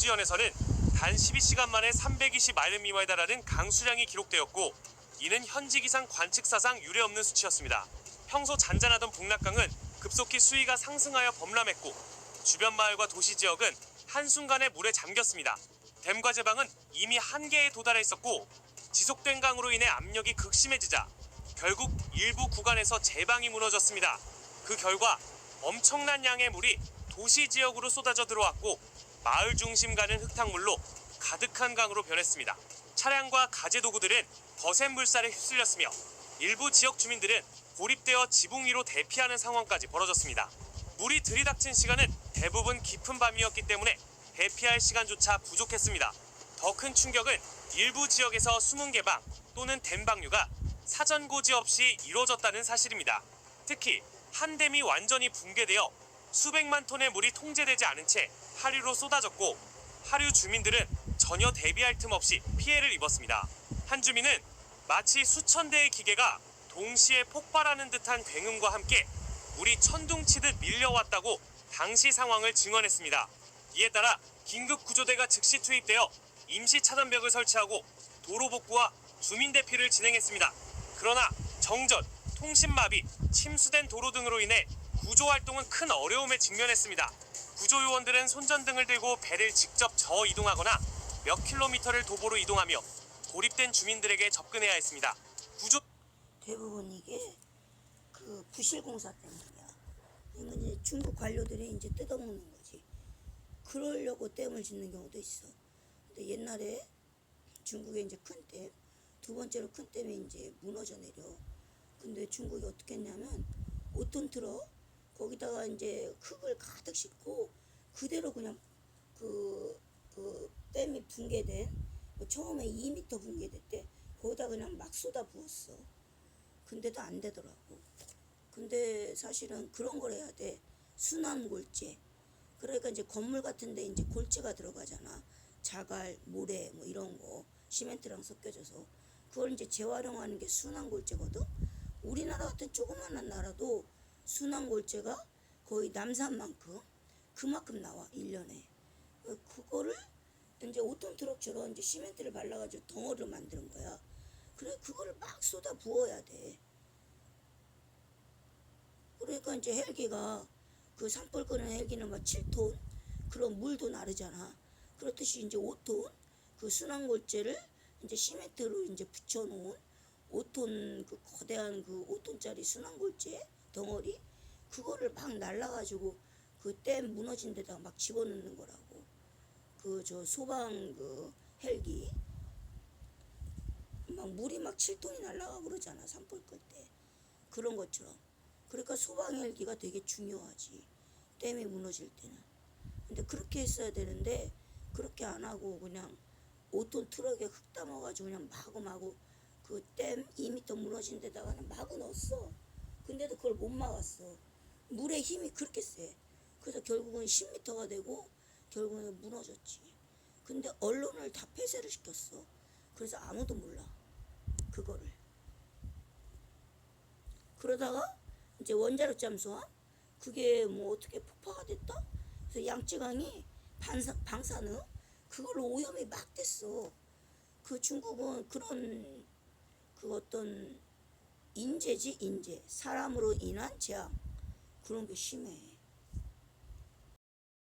일부지연에서는 단 12시간 만에 320마일미터에 달하는 강수량이 기록되었고, 이는 현지 기상 관측사상 유례없는 수치였습니다. 평소 잔잔하던 북락강은 급속히 수위가 상승하여 범람했고, 주변 마을과 도시 지역은 한순간에 물에 잠겼습니다. 댐과 제방은 이미 한계에 도달해 있었고, 지속된 강으로 인해 압력이 극심해지자 결국 일부 구간에서 제방이 무너졌습니다. 그 결과 엄청난 양의 물이 도시 지역으로 쏟아져 들어왔고, 마을 중심 가는 흙탕물로 가득한 강으로 변했습니다. 차량과 가재 도구들은 거센 물살에 휩쓸렸으며, 일부 지역 주민들은 고립되어 지붕 위로 대피하는 상황까지 벌어졌습니다. 물이 들이닥친 시간은 대부분 깊은 밤이었기 때문에 대피할 시간조차 부족했습니다. 더 큰 충격은 일부 지역에서 수문 개방 또는 댐 방류가 사전 고지 없이 이루어졌다는 사실입니다. 특히 한 댐이 완전히 붕괴되어 수백만 톤의 물이 통제되지 않은 채 하류로 쏟아졌고, 하류 주민들은 전혀 대비할 틈 없이 피해를 입었습니다. 한 주민은 마치 수천 대의 기계가 동시에 폭발하는 듯한 굉음과 함께 물이 천둥치듯 밀려왔다고 당시 상황을 증언했습니다. 이에 따라 긴급 구조대가 즉시 투입되어 임시 차단벽을 설치하고 도로 복구와 주민 대피를 진행했습니다. 그러나 정전, 통신마비, 침수된 도로 등으로 인해 구조 활동은 큰 어려움에 직면했습니다. 구조요원들은 손전등을 들고 배를 직접 저어 이동하거나 몇 킬로미터를 도보로 이동하며 고립된 주민들에게 접근해야 했습니다. 대부분 이게 그 부실공사 때문이야. 그러니까 이제 중국 관료들이 이제 뜯어먹는 거지. 그러려고 댐을 짓는 경우도 있어. 근데 옛날에 중국에 이제 큰 댐, 두 번째로 큰 댐이 이제 무너져 내려. 근데 중국이 어떻게 했냐면 5톤 트럭 거기다가 이제 흙을 가득 싣고 그대로 그냥 그 댐이 붕괴된, 처음에 2m 붕괴됐대. 거기다 그냥 막 쏟아 부었어. 근데도 안 되더라고. 근데 사실은 그런 걸 해야 돼. 순환골재. 그러니까 이제 건물 같은데 이제 골재가 들어가잖아. 자갈, 모래 뭐 이런 거 시멘트랑 섞여져서 그걸 이제 재활용하는 게 순환골재거든. 우리나라 같은 조그마한 나라도 순환골재가 거의 남산만큼 그만큼 나와 1년에. 그거를 이제 5톤 트럭처럼 이제 시멘트를 발라가지고 덩어리를 만드는 거야. 그래 그거를 막 쏟아 부어야 돼. 그러니까 이제 헬기가 그 산불 끄는 헬기는 막 7톤 그런 물도 나르잖아. 그렇듯이 이제 5톤 그 순환골재를 이제 시멘트로 이제 붙여놓은 5톤 그 거대한 그 5톤짜리 순환골재 덩어리 그거를 막 날라가지고 그 댐 무너진 데다가 막 집어넣는 거라고. 그 저 소방 그 헬기 막 물이 막 7톤이 날라가고 그러잖아 산불 끌 때. 그런 것처럼. 그러니까 소방 헬기가 되게 중요하지. 댐이 무너질 때는. 근데 그렇게 했어야 되는데 그렇게 안 하고 그냥 5톤 트럭에 흙 담아가지고 그냥 마구마구 그 댐 2m 무너진 데다가는 마구 넣었어. 근데도 그걸 못 막았어. 물의 힘이 그렇게 세. 그래서 결국은 10m가 되고 결국은 무너졌지. 근데 언론을 다 폐쇄를 시켰어. 그래서 아무도 몰라 그거를. 그러다가 이제 원자력 잠수함 그게 뭐 어떻게 폭파가 됐다. 그래서 양쯔강이 방사능 그걸로 오염이 막 됐어. 그 중국은 그런 그 어떤 인재지 인재 사람으로 인한 재앙 그런 게 심해.